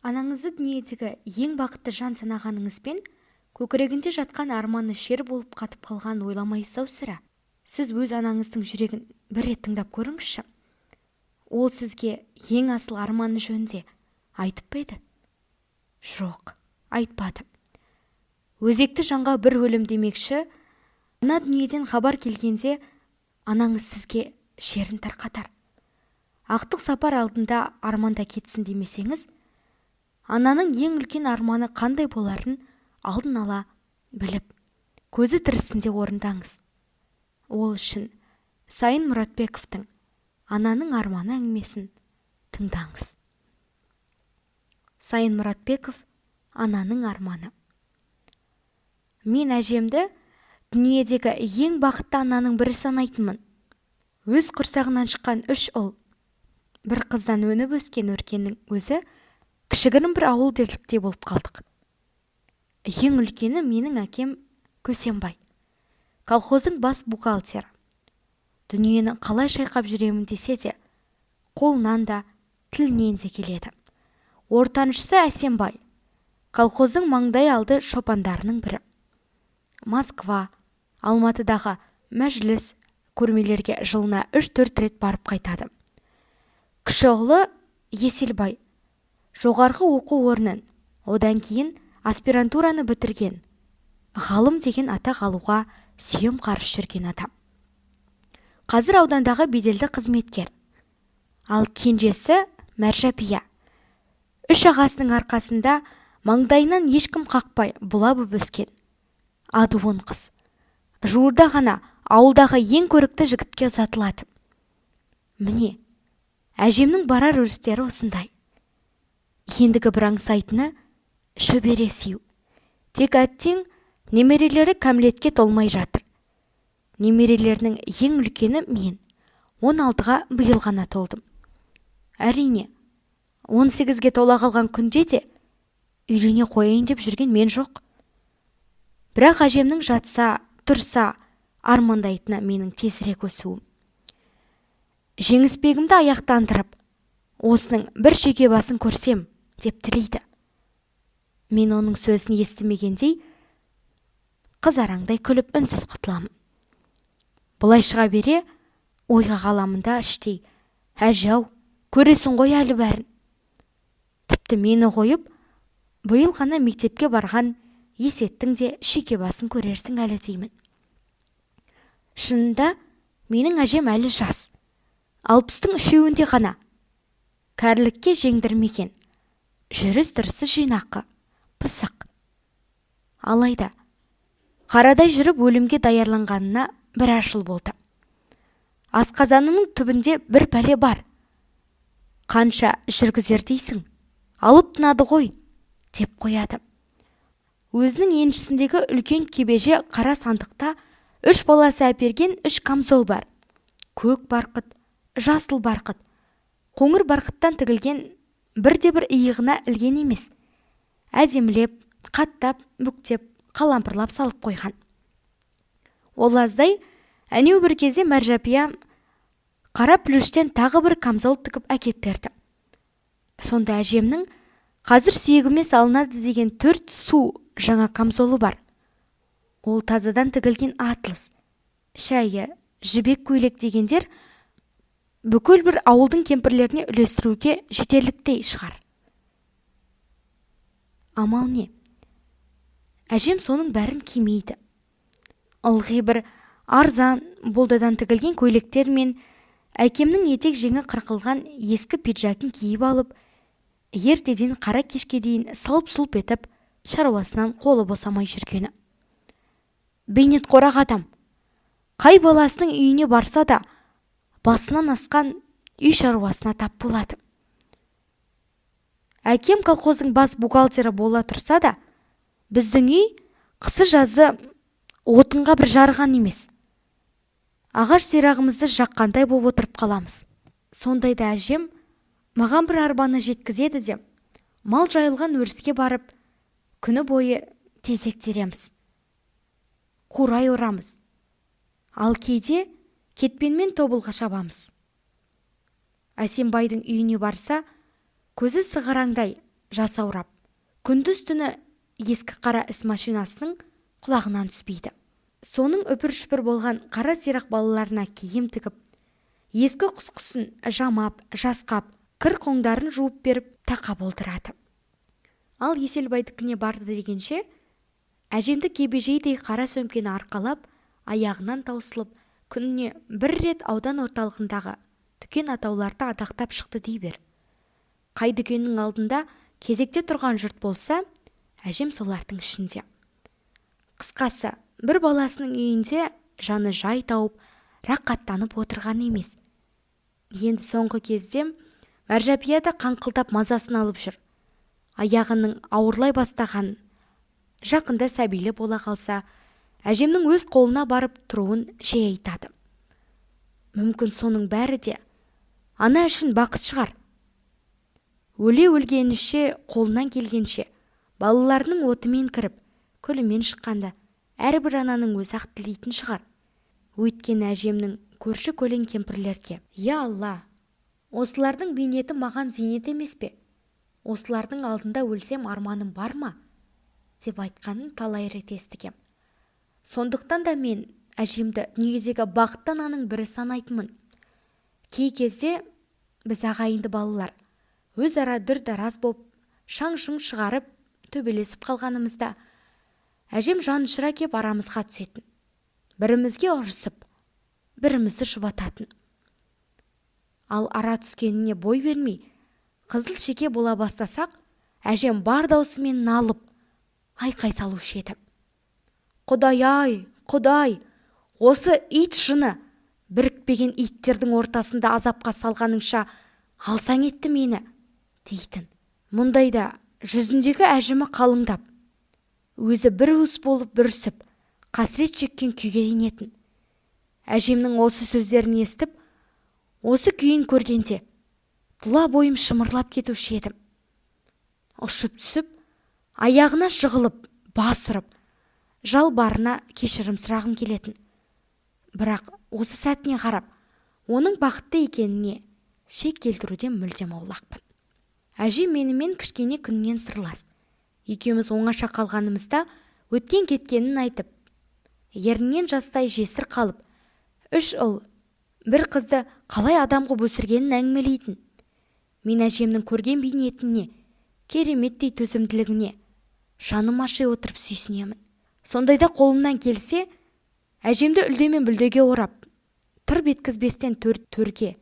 Анаңызды дүниедегі ең бақытты жан санағаныңызбен көкірегінде жатқан арманы шер болып қатып қалған ойламайсыз-ау сірә. Сіз өз анаңыздың жүрегін бір рет тыңдап көріңізші. Ол сізге ең асыл арманы жөнінде айтып па еді? Жоқ, айтпады. Өзекті жанға бір өлім демекші, ана дүниеден хабар келгенде анаңыз сізге шерін тарқатар. Ақтық сапар алдында арманда кетсін демесеңіз, ананың ең үлкен арманы қандай боларын алдын ала біліп, көзі тірісінде орындаңыз. Ол үшін Сайын Мұратбековтың «Ананың арманы» әңгімесін тыңдаңыз. Сайын Мұратбеков «Ананың арманы». Мен әжемді дүниедегі ең бақытты ананың бірі санайтынмын. Өз құрсағынан шыққан 3 ұл, бір қыздан өніп өскен өркеннің өзі кішігірім бір ауыл дерліктей болып қалдық. Ең үлкені менің әкем Көсембай, колхоздың бас бухгалтері. Дүниені қалай шайқап жүремін десе де, қолынан да, тілінен де келеді. Ортаншысы Әсембай, колхоздың маңдай алды шопандарының бірі. Москва, Алматыдағы мәжіліс көрмелерге жылына 3-4 рет барып қайтады. Кіші ұлы Еселбай, жоғарғы оқу орнын, одан кейін аспирантураны бітірген, ғалым деген атақ алуға сүйем қарыш жүрген адам. Қазір аудандағы беделді қызметкер. Ал кенжесі Мәржапия. 3 ағасының арқасында маңдайынан ешкім қақпай бұла бұп өскен. Адуын қыз. Жуырда ғана ауылдағы ең көрікті жігітке ұзатылады. Міне, әжемнің барар өрістері осындай. Ендігі бір аңсайтыны шөбере сию. Тек әттең немерелері кәмелетке толмай жатыр. Немерелерінің ең үлкені мен. 16-ға биыл ғана толдым. Әрине, 18-ге тола қалған күнде де үйлене қояйын деп жүрген мен жоқ. Бірақ әжемнің жатса, тұрса, армандайтыны менің тезірек өсуім. Жеңісбегімді аяқтандырып, осының бір шеге басын көрсем, деп тілейді. Мен оның сөзін естімегендей, қызараңдай күліп үнсіз құтыламын. Бұлай шыға бере, ойға қаламында іштей, әжау, көресің ғой әлі бәрін. Тіпті мені қойып, биыл ғана мектепке барған Есеттің де шеке басын көрерсің әлі деймін. Шынында, менің әжем әлі жас. 60-тың үшеуінде ғана. Кәрілікке жеңдірмеген. Жүріс-тұрысы жинақы, пысық. Алайда, қарадай жүріп өлімге даярланғанына бір жыл болды. Асқазанының түбінде бір пәле бар. Қанша жүргізер дейсің? Алып тынады ғой, деп қояды. Өзінің еншісіндегі үлкен кебеже қара сандықта 3 баласы әперген 3 камзол бар. Көк барқыт, жасыл барқыт, қоңыр барқыттан тігілген бірде-бір иығына ілген емес. Әдемілеп, қаттап, бүктеп, қалампырлап салып қойған. Ол аздай, әнеу бір кезде Мәржапия қара плюштен тағы бір камзол тігіп әкеп берді. Сонда әжемнің қазір сүйегіме салынады деген 4 су жаңа камзолы бар. Ол тазадан тігілген атлас, шәйі, жібек көйлек дегендер бүкіл бір ауылдың кемпірлеріне үлестіруге жетерліктей шығар. Амал не? Әжем соның бәрін кимейді. Ылғи бір арзан болдадан тігілген көйлектер мен әкемнің етек жеңі қырқылған ескі пиджакын киіп алып, ертеден қара кешке дейін сылып-сұлып етіп, шаруасынан қолы босамай жүргені. Бейнет қорақ адам. Қай баласының үйіне барса да, басынан асқан үй шаруасына тап болады. Әкем колхоздың бас бухгалтері бола тұрса да, біздің үй қысы-жазы отынға бір жарған емес. Ағаш сирағымызды жаққандай болып отырып қаламыз. Сондайда әжем маған бір арбаны жеткізеді де, мал жайылған өріске барып, күні бойы тезек тереміз. Қурай орамыз. Ал кейде кетпенмен тобылға шабамыз. Әсембайдың үйіне барса, көзі сығыраңдай, жасаурап, күндіз-түні ескі қара іс машинасының құлағынан түспейді. Соның үпір-шүпір болған қара сирақ балаларына киім тігіп, ескі құс-құсын жамап, жасқап, кір-қоңдарын жуып беріп тақап отырады. Ал Еселбайдікіне барды дегенше, әжемді кебежейдей қара сөмкені арқалап, аяғынан таусылып, күніне бір рет аудан орталығындағы дүкен атауларды адақтап шықты дей бер. Қай дүкеннің алдында кезекте тұрған жұрт болса, әжем солардың ішінде. Қысқасы, бір баласының үйінде жаны жай тауып, рақаттанып отырған емес. Енді соңғы кезде Мәржапия да қаңқылдап мазасын алып жүр. Аяғының ауырлай бастаған, жақында сәбилі бола қалса, әжемнің өз қолына барып тұруын жиі айтады. Мүмкін соның бәрі де ана үшін бақыт шығар. Өле-өлгенше, қолынан келгенше, балаларының отымен кіріп, күлімен шыққанда, әрбір ананың өзі-ақ тілейтін шығар. Өйткені әжемнің көрші көлең кемпірлерге, «Я Алла, осылардың бейнеті маған зейнет емес пе? Осылардың алдында өлсем арманым бар ма?» деп айтқанын талай рет естігем. Сондықтан да мен әжемді дүниедегі бақытты ананың бірі санайтынмын. Кей кезде біз ағайынды балалар өзара дүр-дараз боп, шаң-шұң шығарып, төбелесіп қалғанымызда, әжем жанұшыра кеп арамызға түсетін. Бірімізге ұрысып, бірімізді жұбататын. Ал ара түскеніне бой бермей, қызыл шеке бола бастасақ, әжем бар даусымен налып, айқай салушы еді. «Құдай-ай, Құдай, осы ит жыны, бірікпеген иттердің ортасында азапқа салғаныңша алсаң етті мені», дейтін. Мұндайда жүзіндегі әжімі қалыңдап, өзі бір уыс болып бүрісіп, қасірет шеккен күйге енетін. Әжемнің осы сөздерін естіп, осы күйін көргенде, тұла бойым шымырлап кетуші едім. Ұшып түсіп, аяғына жығылып, бас ұрып, жалбарына кешірім сұрағым келетін. Бірақ осы сәтіне қарап, оның бақытты екеніне шек келтіруден мүлдем аулақпын. Әжем менімен кішкене күннен сырлас. Екеуміз оңаша қалғанымызда өткен кеткенін айтып, ерінен жастай жесір қалып, 3 ұл, бір қызды қалай адам қып өсіргенін әңгімелейтін. Мен әжемнің көрген бейнетіне, кереметтей төзімділігіне жаным аши отырып сүйсінемін. Сондайда қолымнан келсе, әжемді үлдемен бүлдеге орап, тыр беткізбестен төрге,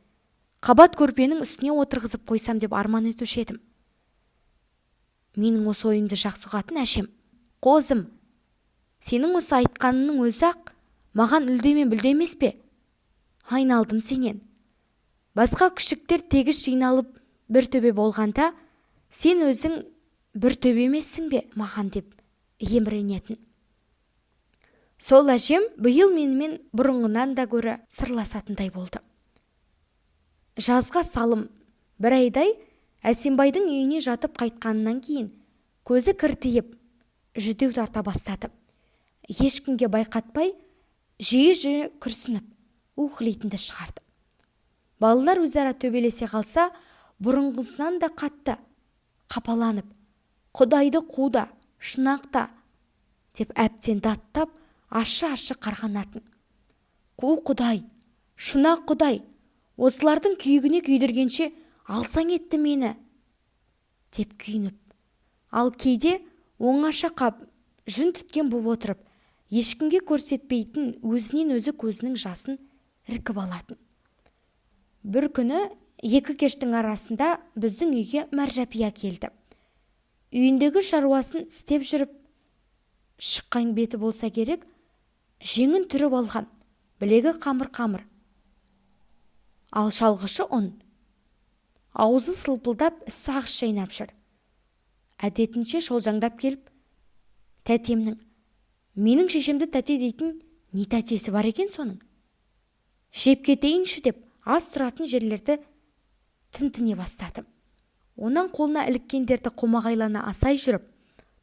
қабат көрпенің үстіне отырғызып қойсам деп арман етуші едім. Менің осы ойымды жақсы ұғатын әжем, «Қозым, сенің осы айтқанының өзі-ақ маған үлдемен бүлде емес пе? Айналдым сенен. Басқа күшіктер тегіс жиналып бір төбе болғанда, сен өзің бір төбе емессің бе маған?» деп еміренетін. Сол әжем биыл менімен бұрынғынан да гөрі сырласатындай болды. Жазға салым бір айдай Әсембайдың үйіне жатып қайтқанынан кейін көзі кіртиіп, жүдеу тарта бастады. Ешкімге байқатпай, жиі-жиі күрсініп, уһілейтінді шығарды. Балалар өзара төбелесе қалса, бұрынғысынан да қатты қапаланып, «Құдайды қуда, шынақта» деп әбден даттап, ашы-ашы қарғанатын. «Қу Құдай, шынақ Құдай, осылардың күйігіне күйдіргенше алсаң етті мені» деп күйініп. Ал кейде оңаша қап, жүн түткен боп отырып, ешкімге көрсетпейтін өзінен өзі көзінің жасын іркіп алатын. Бір күні 2 кештің арасында біздің үйге Мәржапия келді. Үйіндегі шаруасын істеп жүріп, шыққан беті болса керек, жеңін түріп алған, білегі қамыр-қамыр. Ал шалғышы ұн. Аузы сылпылдап сағыз шайнап жүр. Әдетінше шолжаңдап келіп, «Тәтемнің, менің шешемді тәте дейтін не тәтесі бар екен соның? Жеп кетейінші» деп аз тұратын жерлерді тінтіне бастады. Онан қолына іліккендерді қомағайлана асай жүріп,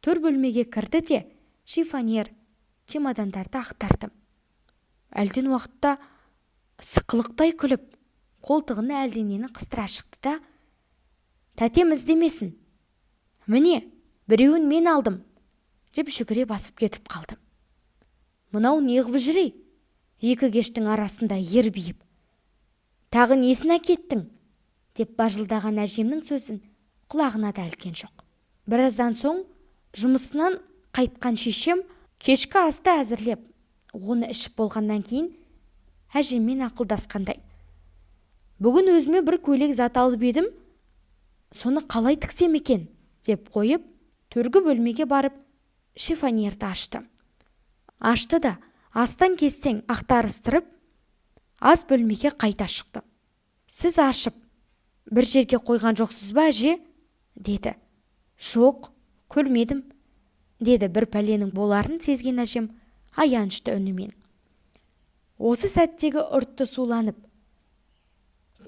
төр бөлмеге кірді де шифонер, чемодандарды ақтарды. Әлден уақытта сықылықтай күліп, қолтығына әлденені қыстыра шықты да, «Тәтем іздемесін, Міне, біреуін мен алдым, деп жүгіре басып кетіп қалдым. Мынау неғып жүрей? Екі кештің арасында ербиіп. Тағы несін әкеттің? Деп бажылдаған әжемнің сөзін құлағына да ілген жоқ. Біраздан соң жұмысынан қайтқан шешем кешкі асты әзірлеп, оны ішіп болғаннан кейін әжеммен ақылдасқандай: бүгін өзіме бір көйлек зат алып едім, соны қалай тіксем екен, деп қойып, төргі бөлмеге барып шифонерді ашты. Ашты да астан кестең ақтарыстырып, ас бөлмеге қайта шықты. Сіз ашып бір жерге қойған жоқсыз ба, әже? Деді. Жоқ, көрмедім, деді бір пәленің боларын сезген әжем аянышты үнімен. Осы сәттегі ұртты суланып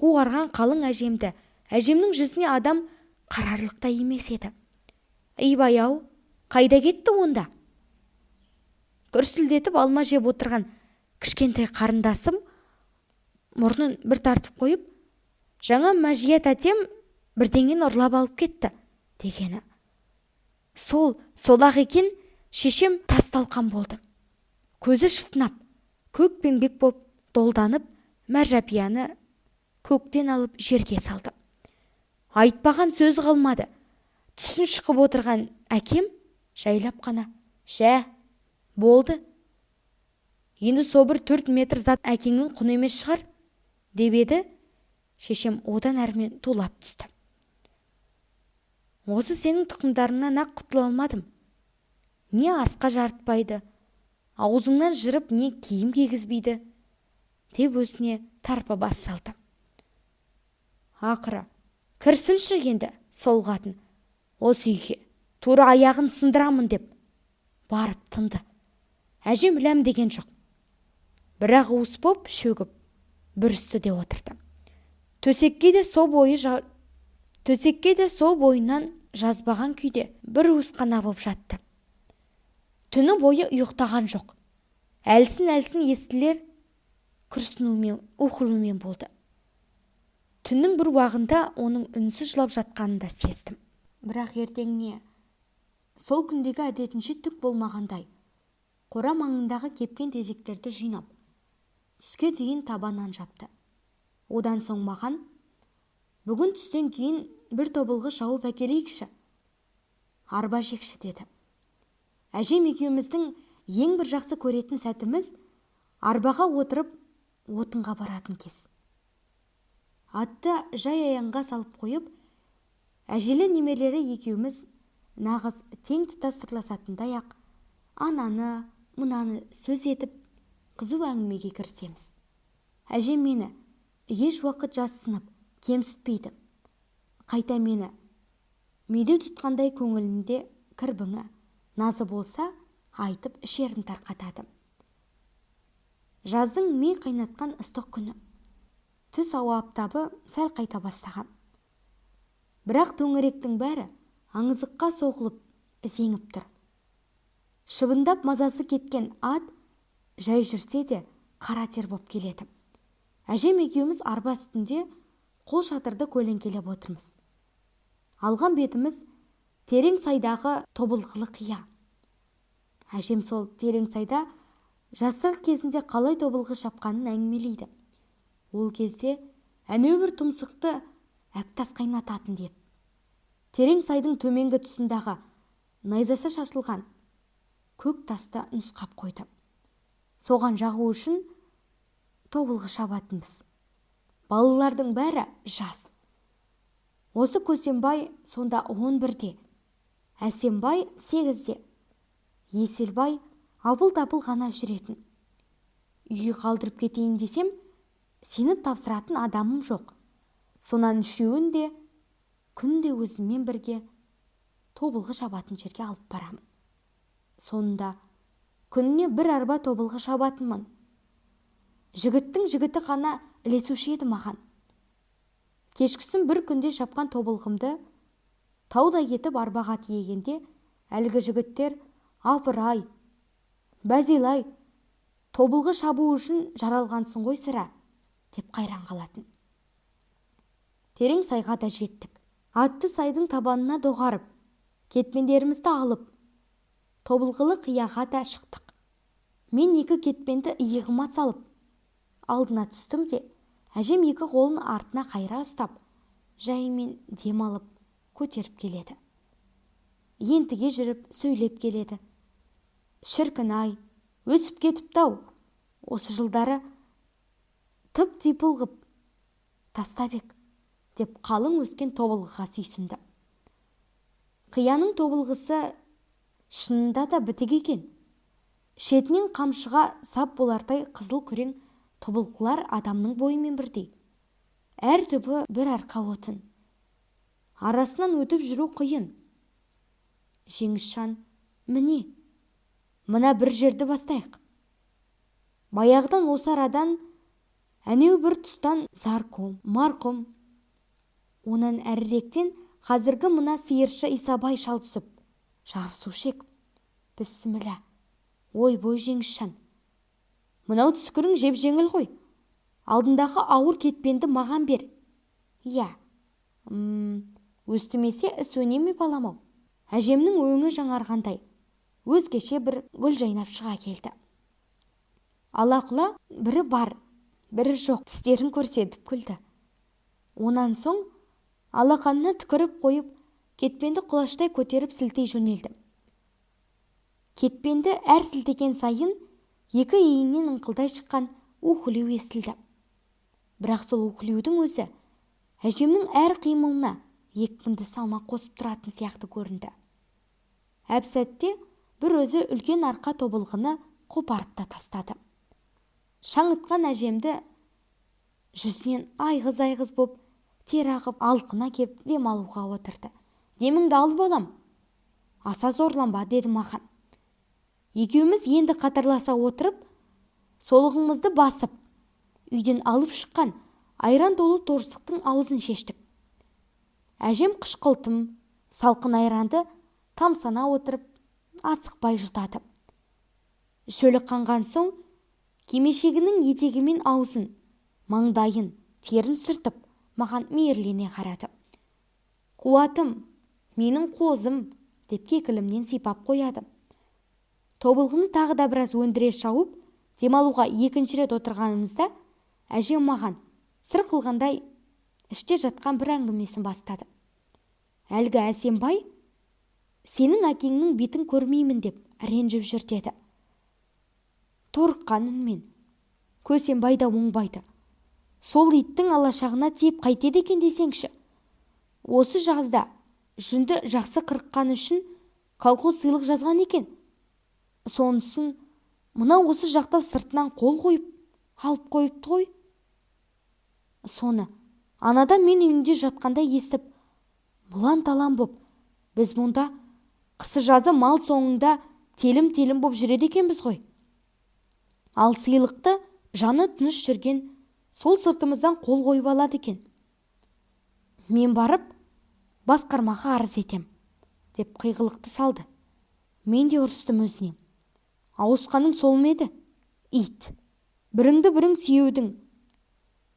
қуарған қалың әжемді әжемнің жүзіне адам қарарлықта емес еді. Ибай-ау, қайда кетті онда? Күрсілдетіп алма жеп отырған кішкентай қарындасым мұрнын бір тартып қойып, жаңа Мәжия тәтем бірдеңені ұрлап алып кетті, дегені. Сол-ақ екен. Шешем тас-талқан болды. Көзі шытынап, көкпеңбек боп долданып, Мәржапияны көктен алып жерге салды. Айтпаған сөз қалмады. Түсін шықып отырған әкем жайлап қана: «Жә, болды. Енді со бір 4 метр зат әкеңнің құны емес шығар», деп еді. Шешем одан әрмен тулап түсті. Осы сенің тұқымдарыңнан ақ құтыла алмадым. Не асқа жарытпайды, аузыңнан жырып не киім кигізбейді, деп өзіне тарпа бас салды. Ақыры, кірсінші енді сол қатын, осы үйге тура аяғын сындырамын деп барып тынды. Әжем ләм деген жоқ. Бірақ уыс боп шөгіп бір үстіде отырды. Төсекке де со бойынан жазбаған күйде бір уыс қана боп жатты. Түні бойы ұйықтаған жоқ. Әлсін естілер күрсінумен, уқылумен болды. Түннің бір уағында оның үнсіз жылап жатқанын да сездім. Бірақ ертеңіне сол күндегі әдетінше түк болмағандай, қора маңындағы кепкен тезектерді жинап, түске дейін табаннан жапты. Одан соң маған: бүгін түстен кейін бір тобылғы шауып әкелейікші, арба жекші, деді. Әжем екеуміздің ең бір жақсы көретін сәтіміз арбаға отырып отынға баратын кез. Атты жай аяңға салып қойып, әжелі немерелері екеуміз нағыз тең тұтас сырласатындай ақ ананы мынаны сөз етіп қызу әңгімеге кірісеміз. Әжем мені еш уақыт жассынып кемсітпейді. Қайта мені медеу тұтқандай көңілінде кірбіңі, назы болса айтып шерін тарқатады. Жаздың ми қайнатқан ыстық күні. Түс ауа аптабы сәл қайта бастаған. Бірақ төңіректің бәрі аңызыққа соғылып, зеңіп тұр. Шыбындап мазасы кеткен ат жай жүрсе де қара тер боп келеді. Әжем екеуміз арба үстінде қол шатырды көлеңкелеп отырмыз. Алған бетіміз терең сайдағы тобылғылы қия. Әжем сол терең сайда жастық кезінде қалай тобылғы шапқанын әңгімелейді. Ол кезде әнеубір тұмсықты әктас қайнататын деп. Терең сайдың төменгі тұсындағы найзасы шашылған көк тасты нұсқап қойды. Соған жағу үшін тобылғы шабатынбыз. Балалардың бәрі жас. Осы Көсембай сонда 11-де, Әсембай 8-де, Еселбай апыл-тапыл ғана жүретін. Үйге қалдырып кетейін десем, сеніп тапсыратын адамым жоқ. Сонан үшеуін де күнде өзіммен бірге тобылғы шабатын жерге алып барамын. Сонда күніне бір арба тобылғы шабатынмын. Жігіттің жігіті қана ілесуші еді маған. Кешкісін бір күнде шапқан тобылғымды таудай етіп арбаға тиегенде, әлгі жігіттер: апыр-ай, бәзел-ай, тобылғы шабу үшін жаралғансың ғой сірә, деп қайран қалатын. Терең сайға да жеттік. Атты сайдың табанына доғарып, Кетпендерімізді алып, тобылғылы қияға да шықтық. Мен 2 кетпенді иығыма салып, алдына түстім де, әжем 2 қолын артына қайыра ұстап, жайымен дем алып, көтеріп келеді. Ентіге жүріп сөйлеп келеді. Шіркін-ай, өсіп кетіпті-ау. Осы жылдары тып-типыл ғып тастап ек, деп қалың өскен тобылғыға сүйсінді. Қияның тобылғысы шынында да бітік екен. Шетінен қамшыға сап болардай қызыл күрең тобылғылар адамның бойымен бірдей. Әр түбі бір арқа отын. Арасынан өтіп жүру қиын. Жеңішжан, мына бір жерді бастайық. Баяғыдан осы арадан әнеу бір тұстан Зарқұм, Марқұм, онан әріректен қазіргі мына сиыршы Исабай шал түсіп, жарысушы ек. Бісміллә. Ой-бой Жеңішжан, мынау түскірің жеп-жеңіл ғой. Алдындағы ауыр кетпенді маған бер. Иә, өстімесе іс өне ме балам-ау? Әжемнің өңі жаңарғандай, өзгеше бір гүл жайнап шыға келді. Ала-құла бірі бар, бірі жоқ тістерін көрсетіп күлді. Онан соң алақанына түкіріп қойып, кетпенді құлаштай көтеріп сілтей жөнелді. Кетпенді әр сілтеген сайын 2 иіннен ыңқылдай шыққан уһілеу естілді. Бірақ сол уһілеудің өзі әжемнің әр қимылына екпінді салмақ қосып тұратын сияқты көрінді. Әп сәтте бір өзі үлкен арқа тобылғыны қопарып та тастады. Шаңытқан әжемді жүзінен айғыз-айғыз боп тер ағып алқына кеп демалуға отырды. Деміңді ал балам, аса зорланба, деді маған. Екеуміз енді қатарласа отырып, солығымызды басып, үйден алып шыққан айран толы торсықтың аузын шештік. Әжем қышқылтым, салқын айранды тамсана отырып, асықпай жұтады. Шөлі қанған соң, кимешегінің етегімен аузын, маңдайын, терін сүртіп, маған мейірлене қарады. Қуатым, менің қозым, деп кекілімнен сипап қояды. Тобылғыны тағы да біраз өндіре шауып, демалуға 2-ші рет отырғанымызда, әжем маған сыр қылғандай іште жатқан бір әңгімесін бастады. Әлгі Әсембай, сенің әкеңнің бетін көрмеймін деп ренжіп жүр деді. Торыққан үнмен, Көсембай да оңбайды. Сол иттің алашағына тиіп қайтеді екен десеңші. Осы жазда жүнді жақсы қырыққан үшін колхоз сыйлық жазған екен. Сонысын мына осы жақта сыртынан қол қойып, алып қойыпты ғой. Соны анада мен үйінде жатқанда естіп, бұлан-талан боп, біз мұнда қысы-жазы мал соңында телім-телім боп жүреді екенбіз ғой. Ал сыйлықты жаны тыныш жүрген сол сыртымыздан қол қойып алады екен. Мен барып, басқармаға арыз етем, деп қиғылықты салды. Мен де ұрыстым өзіне. Ауысқаның сол ма еді? Ит, біріңді бірің сүйеудің,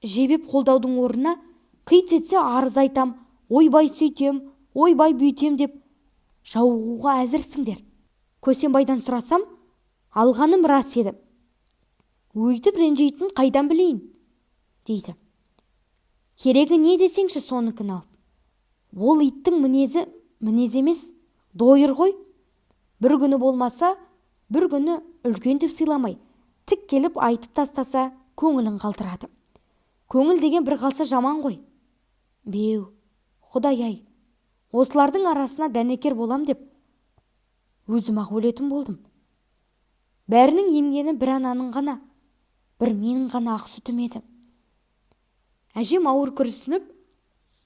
жебеп қолдаудың орнына қит етсе арыз айтам, ойбай сөйтем, ойбай бүйтем деп жауығуға әзірсіңдер. Көсембайдан сұрасам, алғаным рас еді. Өйтіп ренжейтін қайдан білейін, дейді. Керегі не десеңші соныкін ал. Ол иттің мінез емес, дойыр ғой. Бір күні болмаса, бір күні үлкен деп сыйламай, тік келіп айтып тастаса, көңілін қалтырады. Көңіл деген бір қалса жаман ғой. Беу, Құдай-ай, осылардың арасына дәнекер болам деп, өзім-ақ өлетін болдым. Бәрінің емгені бір ананың ғана, бір менің ғана ақ сүтім еді. Әжем ауыр күрсініп,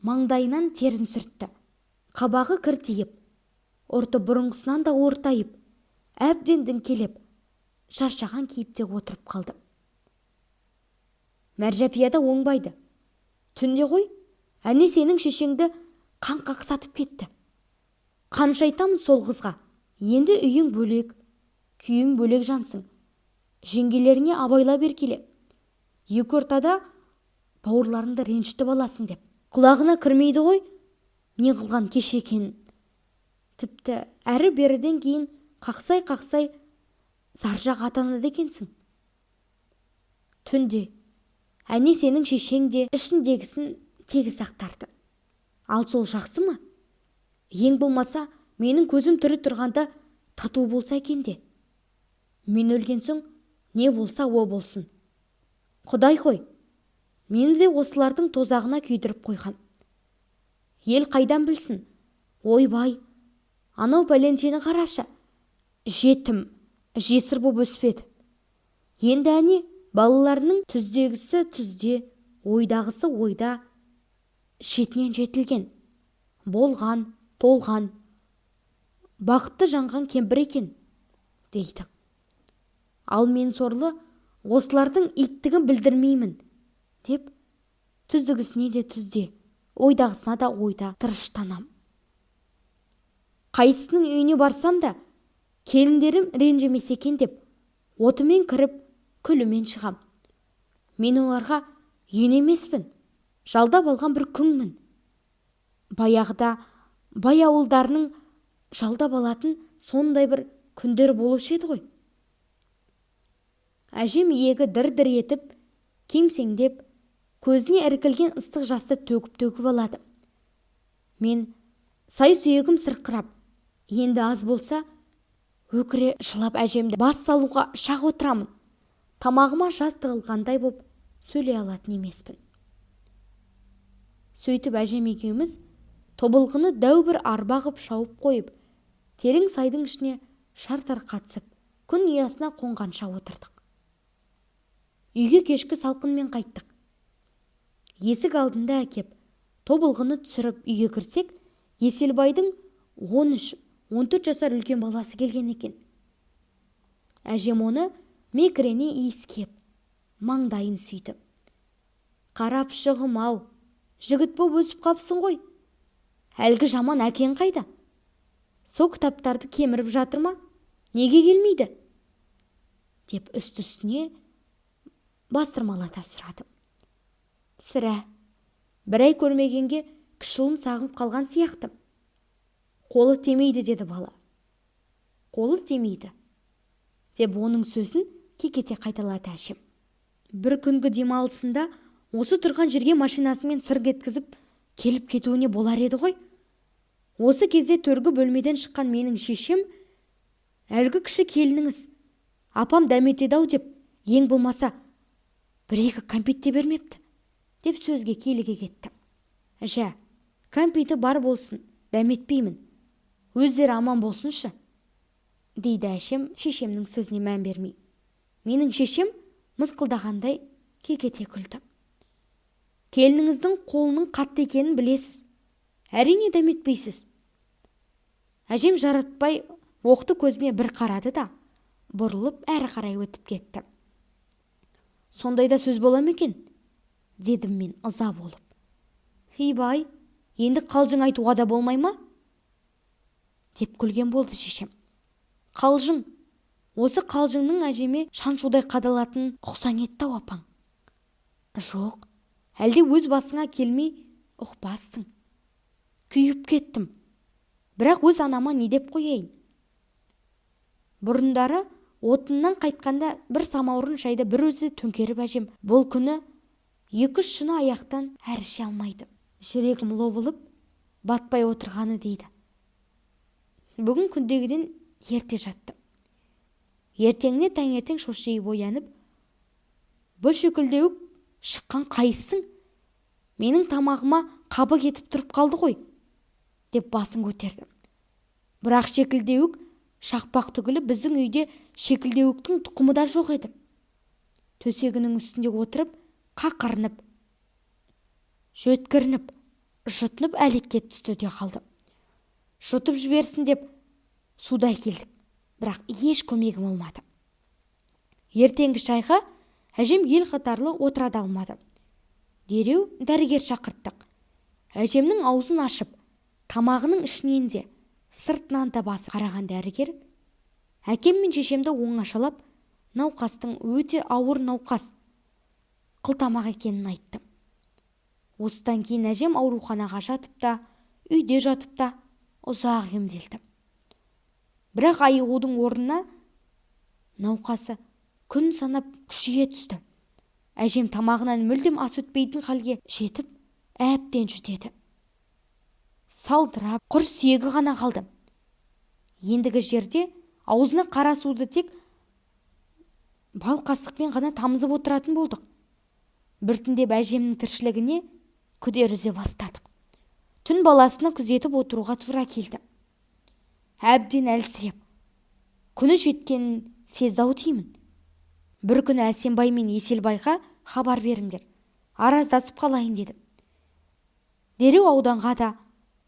маңдайынан терін сүртті. Қабағы кіртиіп, ұрты бұрынғысынан да ортайып, әбден діңкелеп, шаршаған кейіпте отырып қалды. Мәржапияда оңбайды. Түнде ғой, әне сенің шешеңді қан қақсатып кетті. Қанша айтамын сол қызға, енді үйің бөлек, күйің бөлек жансың. Жеңгелеріне абайла бер келе. Екі ортада бауырларыңды ренжітіп аласың деп. Құлағына кірмейді ғой, не қылған кеше екенін. Тіпті әрі-беріден кейін қақсай-қақсай заржақ атанады екенсің. Түнде әне сенің шешең де ішіндегісін тегіс ақтарды. Ал сол жақсы ма? Ең болмаса менің көзім тірі тұрғанда тату болса екен де. Мен өлген соң не болса о болсын. Құдай қой, мені де осылардың тозағына күйдіріп қойған. Ел қайдан білсін? Ойбай, анау пәленшені қарашы. Жетім, жесір боп өспеді. Енді әне балаларының түздегісі түзде, ойдағысы ойда, шетінен жетілген, болған, толған, бақытты жанған кемпір екен, дейді. Ал мен сорлы осылардың иттігін білдірмеймін, деп түздігісіне де түзде, ойдағысына да ойда тырыштанам. Қайсының үйіне барсам да, келіндерім ренжімес екен деп, отымен кіріп, күлімен шығам. Мен оларға ен емеспін, жалдап алған бір күңмін. Баяғыда бай ауылдарының жалдап алатын сондай бір күндер болушы еді ғой. Әжем иегі дір-дір етіп, кемсеңдеп, көзіне іркілген ыстық жасты төгіп-төгіп алады. Мен сай-сүйегім сырқырап, енді аз болса, өкіре жылап әжемді бас салуға шақ отырамын. Тамағыма жас тығылғандай боп сөйлей алатын емеспін. Сөйтіп әжем екеуміз тобылғыны дәу бір арба ғып шауып қойып, терең сайдың ішіне шартар қатысып, күн ұясына қонғанша отырдық. Үйге кешкі салқынмен қайттық. Есік алдында әкеп, тобылғыны түсіріп үйге кірсек, Еселбайдың 13-14 жасар үлкен баласы келген екен. Әжем оны мекірене иіскеп, маңдайын сүйді. Қарап шығым ау, жігіт боп өсіп қапсың ғой. Әлгі жаман әкең қайда? Со кітаптарды кеміріп жатыр ма? Неге келмейді? Деп үсті-үстіне бастырмалата сұрады. Сірә, бір ай көрмегенге кішілін сағынып қалған сияқты. Қолы темейді, деді бала. Қолы темейді, деп оның сөзін кекете қайталады әжем. Бір күнгі демалысында осы тұрған жерге машинасымен сыр кеткізіп келіп кетуіне болар еді ғой. Осы кезде төргі бөлмеден шыққан менің шешем, әлгі кіші келініңіз, апам дәметеді-ау деп, ең болмаса бір-екі кәмпит те бермепті, деп сөзге киліге кетті. Жә, кәмпиті бар болсын, дәметпеймін. Өздері аман болсыншы, дейді әжем шешемнің сөзіне мән бермей. Менің шешем мысқылдағандай кекете күлді. Келініңіздің қолының қатты екенін білесіз. Әрине дәметпейсіз. Әжем жаратпай оқты көзіме бір қарады да, бұрылып әрі қарай өтіп кетті. Сондайда сөз бола ма екен? Дедім мен ыза болып. Бай, енді қалжың айтуға да болмай ма? Деп күлген болды шешем. Қалжың, осы қалжыңның әжеме шаншудай қадалатын ұқсаң етті-ау апаң. Жоқ, әлде өз басыңа келмей ұқпассың. Күйіп кеттім. Бірақ өз анама не деп қояйын? Бұрындары отыннан қайтқанда бір самаурын шайды бір өзі төңкеріп әжем бұл күні 2-3 шыны аяқтан әрі іше алмайды. Жүрегім лобылып, батпай отырғаны дейді. Бүгін күндегіден ерте жаттым. Ертеңіне таңертең шошиып оянып, бұл шөкілдеуік шыққан қайсың? Менің тамағыма қабы кетіп тұрып қалды ғой, деп басын көтерді. Бірақ шекілдеуік шақпақ түгілі біздің үйде шекілдеуіктің тұқымы да жоқ еді. Төсегінің үстінде отырып, қақырынып, жөткірініп, жұтынып әлекке түсті де қалды. Жұтып жіберсін деп судай келдік, бірақ еш көмегім болмады. Ертеңгі шайға әжем ел қатарлы отыра алмады. Дереу дәрігер шақырттық. Әжемнің аузын ашып, тамағының ішінен де, сыртынан да басып қараған дәрігер, әкем мен шешемді оңашалап, науқастың өте ауыр науқас, қылтамақ екенін айтты. Осыдан кейін әжем ауруханаға жатып та, үйде жатып та, ұзақ емделді. Бірақ айығудың орнына науқасы күн санап күшейе түсті. Әжем тамағынан мүлдем ас өтпейтін халге жетіп, әбден жүдеді. Салдырап, құр сүйегі ғана қалды. Ендігі жерде аузына қара суды тек бал қасықпен ғана тамызып отыратын болдық. Біртіндеп әжемнің тіршілігіне күдер үзе бастадық. Түн баласына күзетіп отыруға тура келді. Әбден әлсіреп, күні жеткенін сезді-ау деймін. Бір күні Әсембай мен Еселбайға хабар беріңдер, араздасып қалайын дедім. Дереу ауданға да,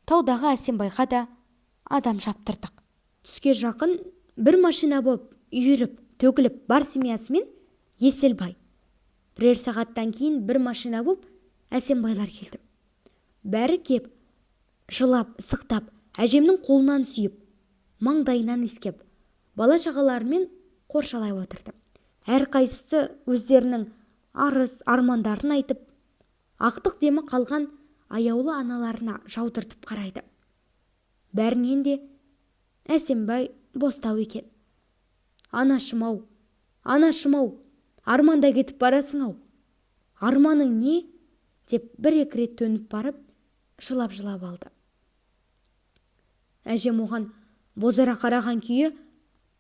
таудағы Әсембайға да адам шаптырдық. Түске жақын бір машина боп үйіріп, төгіліп бар семьясымен Еселбай. Бірер сағаттан кейін бір машина боп Әсембайлар келді. Бәрі кеп, жылап, сықтап, әжемнің қолынан сүйіп, маңдайынан иіскеп, бала шағаларымен қоршалай отырды. Әрқайсысы өздерінің арыз, армандарын айтып, ақтық демі қалған аяулы аналарына жаудыртып қарайды. Бәрінен де Әсембай бостау екен. Анашым-ау, анашым-ау, арманда кетіп барасың-ау. Арманың не? Деп бір-екі рет төніп барып, жылап-жылап алды. Әжем оған бозара қараған күйі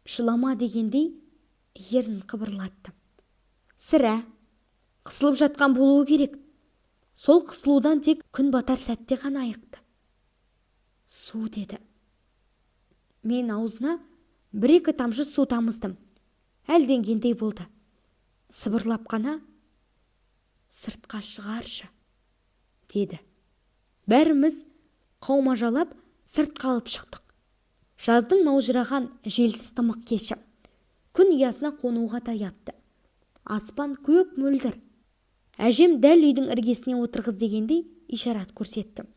жылама дегендей ернін қыбырлатты. Сірә, қысылып жатқан болуы керек. Сол қысылудан тек күн батар сәтте ғана айықты. Су деді. Мен аузына бір-екі тамшы су тамыздым. Әлденгендей болды. Сыбырлап қана, сыртқа шығаршы, деді. Бәріміз қаумажалап сыртқа алып шықтық. Жаздың маужыраған желсіз тымық кеші. Күн ұясына қонуға таяпты. Аспан көк мөлдір. Әжем дәл үйдің іргесіне отырғыз дегендей ишарат көрсетті.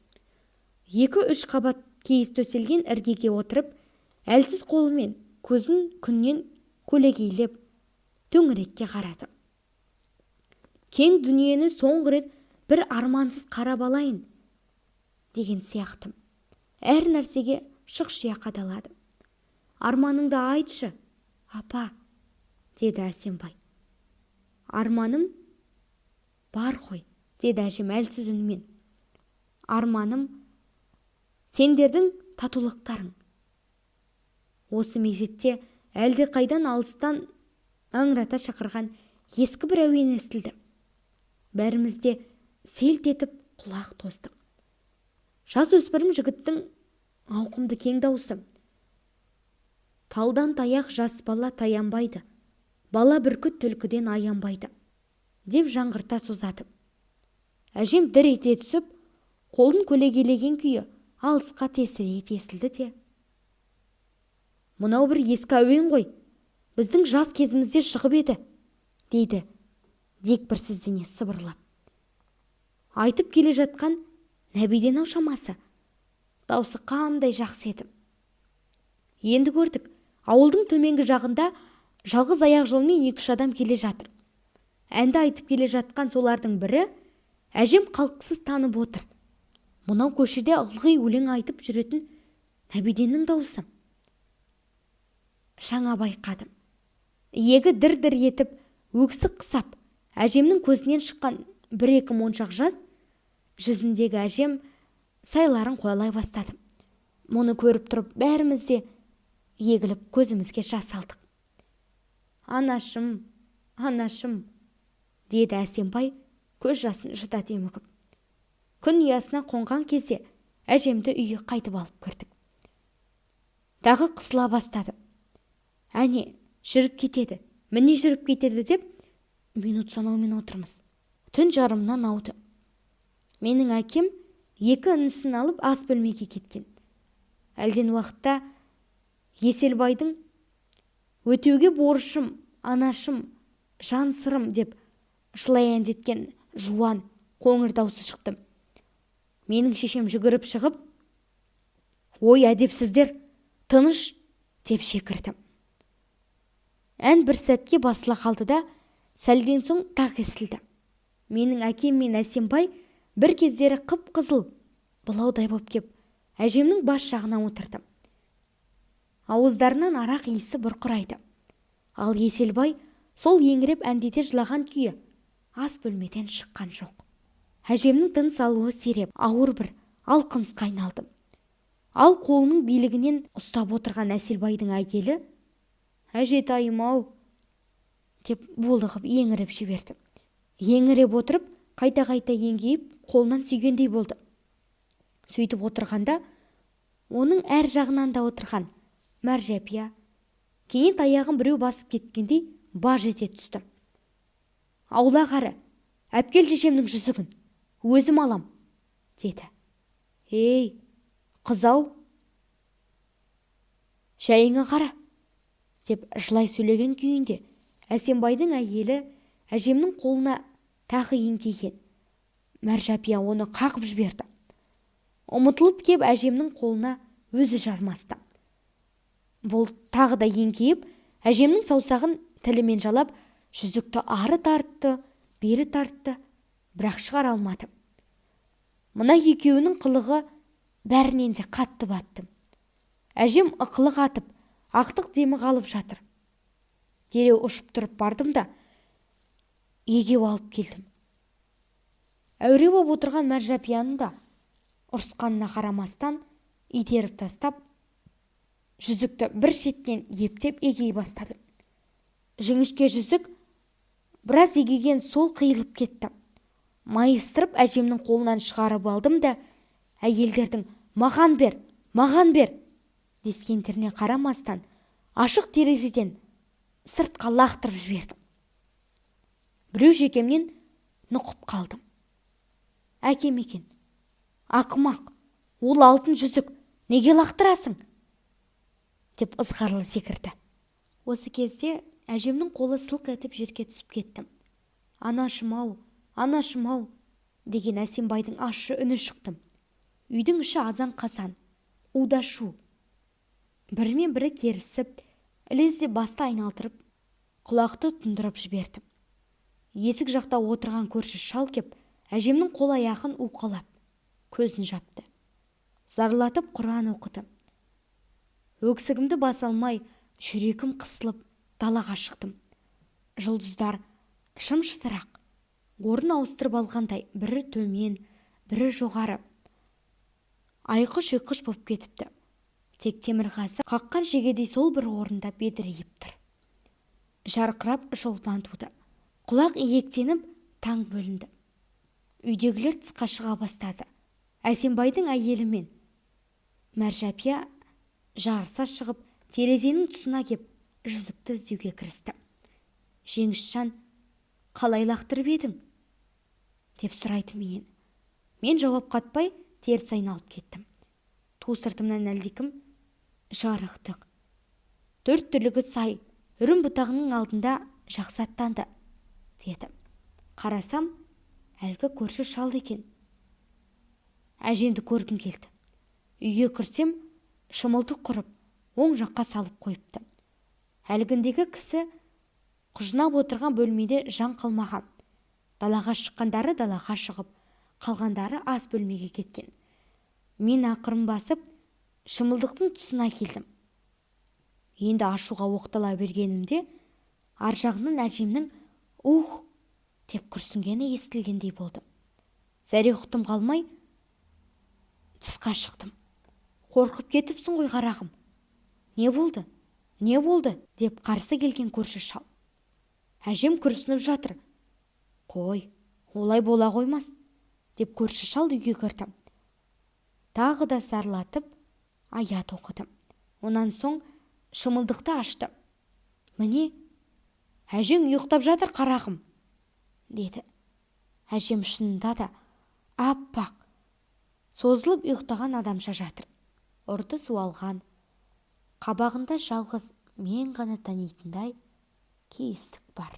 2-3 қабат киіз төселген іргеге отырып, әлсіз қолымен көзін күннен көлегейлеп, төңірекке қарады. Кең дүниені соңғы рет бір армансыз қарап алайын деген сияқтым. Әр нәрсеге шұқшия қадалады. Арманыңды айтшы, апа, деді Әсембай. Арманым бар ғой, деді әжем әлсіз үнмен. Арманым сендердің татулықтарың. Осы мезетте әлде қайдан алыстан аңырата шақырған ескі бір әуен естілді. Бәрімізде селт етіп құлақ тостық. Жас өспірім жігіттің ауқымды кең дауысы. Талдан таяқ жас бала таянбайды, бала бүркіт түлкіден аянбайды, деп жаңғырта созады. Әжем дір ете түсіп, қолын көлегелеген күйі алысқа тесірейе тесілді де. Мынау бір ескі әуен ғой, біздің жас кезімізде шығып еді, дейді дегбірсіздене сыбырлап. Айтып келе жатқан Нәбиден-ау шамасы. Даусы қандай жақсы еді. Енді көрдік, ауылдың төменгі жағында жалғыз аяқ жолмен 2-3 адам келе жатыр. Әнді айтып келе жатқан солардың бірі әжем қалқысыз танып отыр. Мынау көшеде ылғи өлең айтып жүретін Нәбиденнің дауысы. Жаңа байқадым. Иегі дір-дір етіп, өксік қысап, әжемнің көзінен шыққан 1-2 моншақ жас, жүзіндегі әжем сайларын қойлай бастады. Мұны көріп тұрып, бәріміз де егіліп көзімізге жас алдық. Анашым, анашым, деді Әсембай көз жасын жұта демігіп. Күн ұясына қонған кезде әжемді үйге қайтып алып кірдік. Дағы қысыла бастады. Әне, жүріп кетеді, міне жүріп кетеді деп, минут санаумен отырмыз. Түн жарымнан ауды. Менің әкем 2 інісін алып ас бөлмеге кеткен. Әлден уақытта Еселбайдың өтеуге борышым, анашым, жан сырым деп жылай әндеткен жуан, қоңыр даусы шықты. Менің шешем жүгіріп шығып, ой әдепсіздер, тыныш, деп шекірді. Ән бір сәтке басыла қалды да, сәлден соң тақ естілді. Менің әкем мен Әсембай бір кездері қып-қызыл, бұлаудай боп кеп, әжемнің бас жағына отырдым. Ауыздарынан арақ иісі бұрқырайды. Ал Еселбай сол еңіреп әндете жылаған күйі ас бөлмеден шыққан жоқ. Әжемнің тыныс алуы сереп, ауыр бір алқынысқа айналды. Ал қолының билігінен ұстап отырған Әселбайдың әйелі «Әжетайым-ау» деп булығып еңіреп жіберді. Еңіреп отырып, қайта-қайта еңкейіп, қолынан сүйгендей болды. Сөйтіп отырғанда, оның әр жағынан да отырған Мәржапия кенет аяғын біреу басып кеткендей баж ете түсті. «Аула қары, әпкел шешемнің жүзігін, өзім алам», деді. «Ей, қыз-ау, шайыңа қара», деп жылай сөйлеген күйінде Әсембайдың әйелі әжемнің қолына тағы еңкейген. Мәржапия оны қағып жіберді. Ұмытылып кеп әжемнің қолына өзі жармасты. Бұл тағы да еңкейіп, әжемнің саусағын тілімен жалап, жүзікті ары тартты, бері тартты, бірақ шығара алмады. Мына екеуінің қылығы бәрінен де қатты батты. Әжем ықылық атып, ақтық демі қалып жатыр. Дереу ұшып тұрып бардым да, егеу алып келдім. Әуре боп отырған Мәржапияны да ұрысқанына қарамастан итеріп тастап, жүзікті бір шеттен ептеп егей бастады. Жіңішке жүзік біраз егеген сол қиылып кетті. Майыстырып әжемнің қолынан шығарып алдым да, әйелдердің «Маған бер, маған бер» дескендеріне қарамастан, ашық терезеден сыртқа лақтырып жібердім. Біреу жекемнен нұқып қалдым. «Әкем екен, ақымақ, ол алтын жүзік, неге лақтырасың?» деп ызғарлы секірді. Осы кезде әжемнің қолы сылқ етіп жерге түсіп кетті. «Анашым-ау, анашым-ау» деген Әсембайдың ащы үні шықты. Үйдің іші азан-қазан, удашу. Бірімен бірі керісіп, ілезде басты айналдырып, құлақты тұндырып жіберді. Есік жақта отырған көрші шал кеп, әжемнің қол аяғын уқалап, көзін жапты. Зарлатып Құран оқыды. Өксігімді баса алмай, жүрегім қысылып, далаға шықтым. Жұлдыздар шым-шытырақ, орын ауыстырып алғандай, бірі төмен, бірі жоғары. Айқыш-ұйқыш боп кетіпті. Тек темірқазы қаққан шегедей сол бір орында бедірейіп тұр. Жарқырап жолпан туды. Құлақ иектеніп таң бөлінді. Үйдегілер тысқа шыға бастады. Әсембайдың әйелі мен Мәржапия жарыса шығып, терезенің тұсына кеп, жүзікті іздеуге кірісті. «Жеңішжан, қалай лақтырып едің?» деп сұрайды менен. Мен жауап қатпай, теріс айналып кеттім. Ту сыртымнан әлдекім «Жарықтық, төрт түлігі сай, үрім бұтағының алдында жақсы аттанды» деді. Қарасам, әлгі көрші шал екен. Әжемді көргім келді. Үйге кірсем, шымылдық құрып, оң жаққа салып қойыпты. Әлгіндегі кісі құжынап отырған бөлмеде жан қалмаған. Далаға шыққандары далаға шығып, қалғандары ас бөлмеге кеткен. Мен ақырын басып, шымылдықтың тұсына келдім. Енді ашуға оқтала бергенімде, ар жағынан әжемнің «Ух!» деп күрсінгені естілгендей болды. Зәре-құтым қалмай, тысқа шықтым. «Қорқып кетіпсің ғой, қарағым. Не болды? Не болды?» деп қарсы келген көрші шал. Әжем күрсініп жатыр. «Қой, олай бола қоймас» деп көрші шал үйге кірді. Тағы да зарлатып, аят оқыды. Онан соң шымылдықты ашты. «Міне, әжең ұйықтап жатыр, қарағым» деді. Әжем шынында да аппақ, созылып ұйықтаған адамша жатыр. Ұрты суалған, қабағында жалғыз мен ғана танитындай кейістік бар.